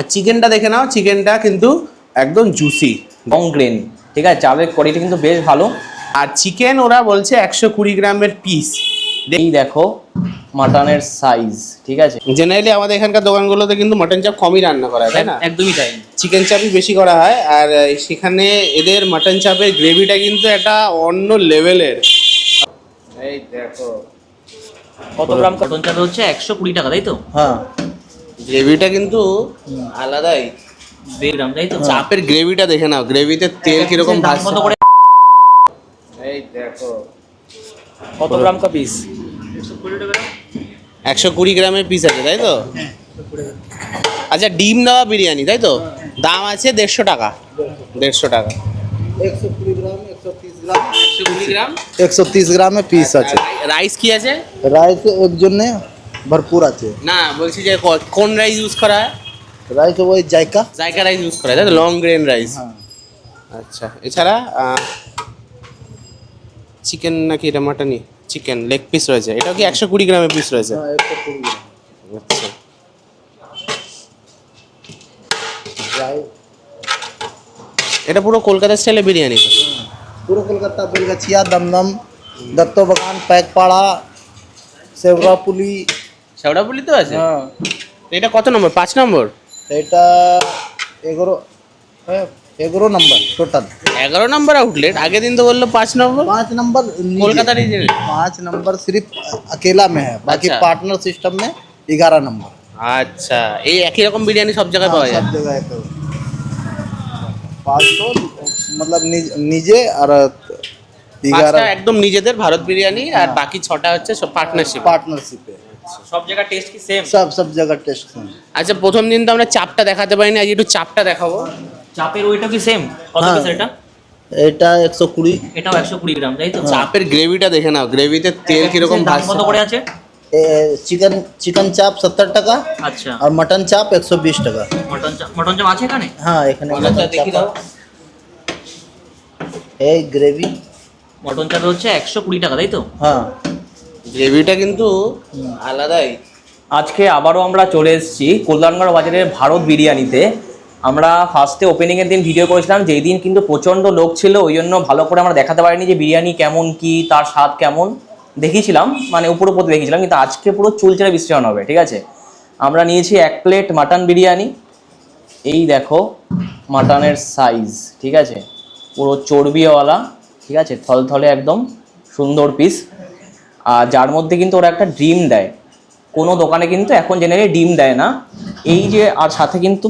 আর চিকেনটা দেখে নাও, চিকেনটা কিন্তু একদম জুসি, লং গ্রেন, ঠিক আছে, চালের কোয়ালিটি কিন্তু বেশ ভালো। আর চিকেন ওরা বলছে 120 গ্রামের পিস। এই দেখো মাটনের সাইজ, ঠিক আছে। জেনারেলি আমাদের এখানকার দোকানগুলোতে কিন্তু মাটন চাপ কমই রান্না করা হয়, তাই না? একদমই তাই। চিকেন চাপই বেশি করা হয়, আর সেখানে এদের মাটন চাপের গ্রেভিটা কিন্তু একটা অন্য লেভেলের। এই দেখো কত গ্রাম মাটন চাপে হচ্ছে 120 টাকা, তাই তো? হ্যাঁ, গ্রেভিটা কিন্তু আলাদাই। 2 গ্রাম, তাই তো? চাপের গ্রেভিটা দেখে নাও, গ্রেভিতে তেল কিরকম ভাসছে। এই দেখো কত গ্রাম কা পিস? 120 গ্রামের পিস আছে, তাই তো? আচ্ছা, ডিম দেওয়া বিরিয়ানি, তাই তো? দাম আছে 150 টাকা। 150 টাকা 120 গ্রাম 130 গ্রাম 120 গ্রাম 130 গ্রামে পিস আছে। রাইস কি আছে? রাইস এর জন্য ভরপুর আছে। না, বলছি যে কোন রাইস ইউজ করা হয়? রাইস ওই জায়কা জায়কা রাইস ইউজ করা হয়, তাই তো? Long grain rice. আচ্ছা, এছাড়া চিকেন নাকি এটা মাটনই? চিকেন লেগ পিস রয়েছে, এটাও কি 120 গ্রামের পিস রয়েছে? হ্যাঁ 120 গ্রাম আচ্ছা, রাইস এটা পুরো কলকাতা স্টাইলে বিরিয়ানি তো? पूरा कोलकाता बेलगाछिया दमदम दत्तो बागान पैकपाड़ा सेवरापुली। শেওড়াপুলি তো আছে। হ্যাঁ এটা কত নম্বর? 5 নম্বর? এটা 11 नंबर टोटल। 11 নম্বর আউটলেট। আগের দিন তো বললো 5 নম্বর। 5 नंबर कोलकाता रीजन 5 नंबर सिर्फ अकेला में है, बाकी अच्छा। पार्टनर सिस्टम में 11 नंबर। আচ্ছা, এই একই রকম বিরিয়ানি সব জায়গায় পাওয়া যায়? सब जगह है तो 500 मतलब निजे और 5টা 11 একদম নিজেদের ভারত বিরিয়ানি, আর বাকি 6টা হচ্ছে সব পার্টনারশিপ। पार्टनरशिप है। সব জায়গা টেস্ট কি সেম? सब जगह टेस्ट है। আচ্ছা, প্রথম দিন তো আমরা চাপটা দেখাতে পারিনি, আজ একটু চাপটা দেখাবো। চাপের ওইটা কি সেম? কত হ্যাঁ। পিস এটা? এটা 120। এটাও 120 গ্রাম, তাই তো? চাপের গ্রেভিটা দেখে নাও, গ্রেভিতে তেল কিরকম দাম ভাসছে। কত করে আছে? चिकन चाप 70 টাকা আচ্ছা, और मटन चाप 120 টাকা। মটন চাপ আছে এখানে? हाँ এখানে মটন চাপ দেখি দাও। এই গ্রেভি। মটন চাপে হচ্ছে 120 টাকা, তাই তো? হ্যাঁ গ্রেভিটা কিন্তু আলাদাই। আজকে আবারও আমরা চলে এসেছি কল্যাণগড় বাজারের ভারত বিরিয়ানিতে। আমরা ফার্স্টে ওপেনিংয়ের দিন ভিডিও করেছিলাম, যেই দিন কিন্তু প্রচণ্ড লোক ছিল, ওই জন্য ভালো করে আমরা দেখাতে পারিনি যে বিরিয়ানি কেমন, কি তার স্বাদ কেমন। দেখিয়েছিলাম মানে উপর দেখিয়েছিলাম, কিন্তু আজকে পুরো চুলচেরা বিশ্লেষণ হবে, ঠিক আছে? আমরা নিয়েছি 1 প্লেট মাটন বিরিয়ানি। এই দেখো মাটনের সাইজ, ঠিক আছে, পুরো চর্বিওয়ালা, ঠিক আছে, থলথলে একদম সুন্দর পিস। আর যার মধ্যে কিন্তু ওরা একটা ডিম দেয়। কোনো দোকানে কিন্তু এখন জেনারেলি ডিম দেয় না। এই যে, আর সাথে কিন্তু